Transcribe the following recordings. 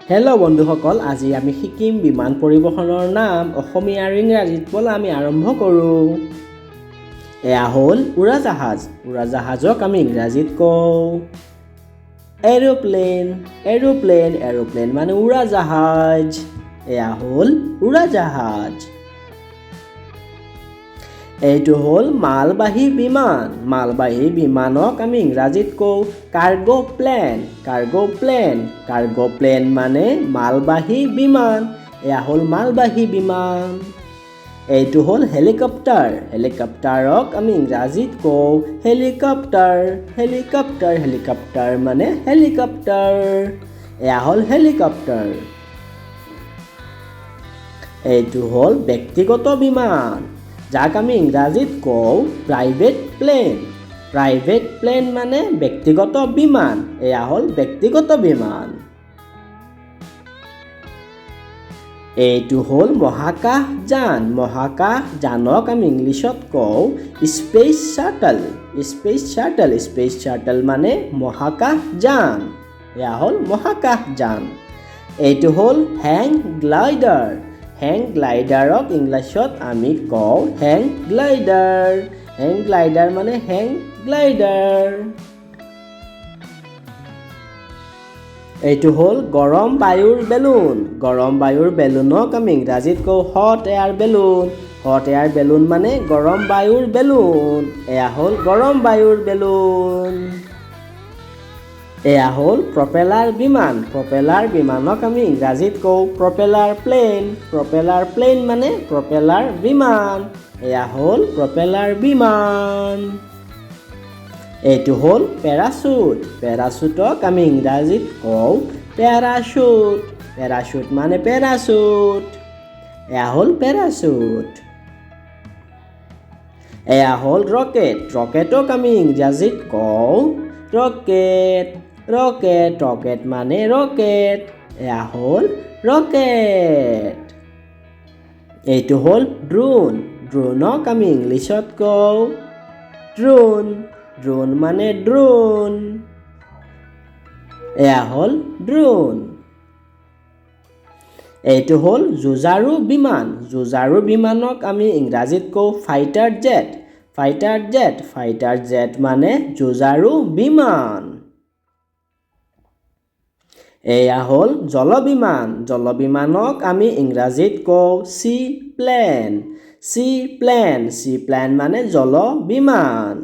Hello' বন্ধুসকল, আজি আমি শিকিম বিমান পৰিবহণৰ নাম অসমীয়া আৰু ইংৰাজীত। ব'লা আমি আৰম্ভ কৰোঁ। এয়া হ'ল উৰাজাহাজ। উৰাজাহাজক আমি ইংৰাজীত কওঁ এৰোপ্লেন। এৰোপ্লেন এৰোপ্লেন মানে উৰাজাহাজ। এয়া হ'ল উৰাজাহাজ। এইটো হ'ল মালবাহী বিমান। মালবাহী বিমানক আমি ইংৰাজীত কওঁ cargo plane. Cargo plane. Cargo plane মানে মালবাহী বিমান। এয়া হ'ল মালবাহী বিমান। এইটো হ'ল হেলিকপ্টাৰ। হেলিকপ্টাৰক আমি ইংৰাজীত কওঁ হেলিকপ্টাৰ। হেলিকপ্টাৰ হেলিকপ্টাৰ মানে হেলিকপ্টাৰ। এয়া হ'ল হেলিকপ্টাৰ। এইটো হ'ল ব্যক্তিগত বিমান, যাক আমি ইংৰাজীত কওঁ প্ৰাইভেট প্লেন। প্ৰাইভেট প্লেন মানে ব্যক্তিগত বিমান। এয়া হ'ল ব্যক্তিগত বিমান। এইটো হ'ল মহাকাশযান। মহাকাশযানক আমি ইংলিছত কওঁ space shuttle. Space shuttle. Space shuttle মানে মহাকাশযান। এয়া হ'ল মহাকাশযান। এইটো হ'ল হেং গ্লাইডাৰ। হেং গ্লাইডাৰক ইংলিছত আমি কওঁ হেং গ্লাইডাৰ। হেং গ্লাইডাৰ মানে হেং গ্লাইডাৰ। এইটো হ'ল গৰম বায়ুৰ বেলুন। গৰম বায়ুৰ বেলুনক আমি ইংৰাজীত কওঁ hot air balloon. Hot air balloon মানে গৰম বায়ুৰ বেলুন। এয়া হ'ল গৰম বায়ুৰ বেলুন। এয়া হ'ল প্ৰপেলাৰ বিমান। প্ৰপেলাৰ বিমানক আমি ইংৰাজীত কওঁ প্ৰপেলাৰ প্লেন। প্ৰপেলাৰ প্লেন মানে প্ৰপেলাৰ বিমান। এয়া হ'ল প্ৰপেলাৰ বিমান। এইটো হ'ল পেৰাচুট। পেৰাচুটক আমি ইংৰাজীত কওঁ পেৰাচুট। পেৰাচুট মানে পেৰাচুট। এয়া হ'ল পেৰাচুট। এয়া হ'ল ৰকেট। ৰকেটক আমি ইংৰাজীত কওঁ ৰকেট। ৰকেট। ৰকেট মানে ৰকেট। এয়া হ'ল ৰকেট। এইটো হ'ল ড্ৰোন। ড্ৰোনক আমি ইংলিছত কওঁ ড্ৰোন। ড্ৰোন মানে ড্ৰোন। এয়া হ'ল ড্ৰোন। এইটো হ'ল যুঁজাৰু বিমান। যুঁজাৰু বিমানক আমি ইংৰাজীত কওঁ fighter jet. Fighter jet. Fighter jet মানে যুঁজাৰু বিমান। এয়া হ'ল জলবিমান। জলবিমানক আমি ইংৰাজীত কওঁ seaplane. Seaplane. Seaplane মানে জলবিমান।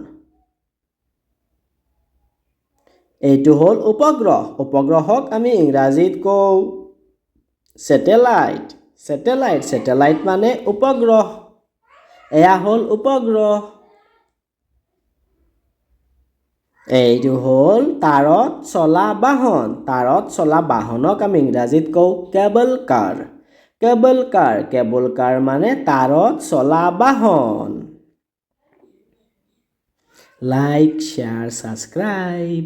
এইটো হ'ল উপগ্ৰহ। উপগ্ৰহক আমি ইংৰাজীত কওঁ ছেটেলাইট। ছেটেলাইট। ছেটেলাইট মানে উপগ্ৰহ। এয়া হ'ল উপগ্ৰহ। এইটো হ'ল তাঁৰত চলা বাহন। তাঁৰত চলা বাহনক আমি ইংৰাজীত কওঁ কেবল কাৰ। কেবল কাৰ। কেবল কাৰ মানে তাঁৰত চলা বাহন। Like, share, subscribe.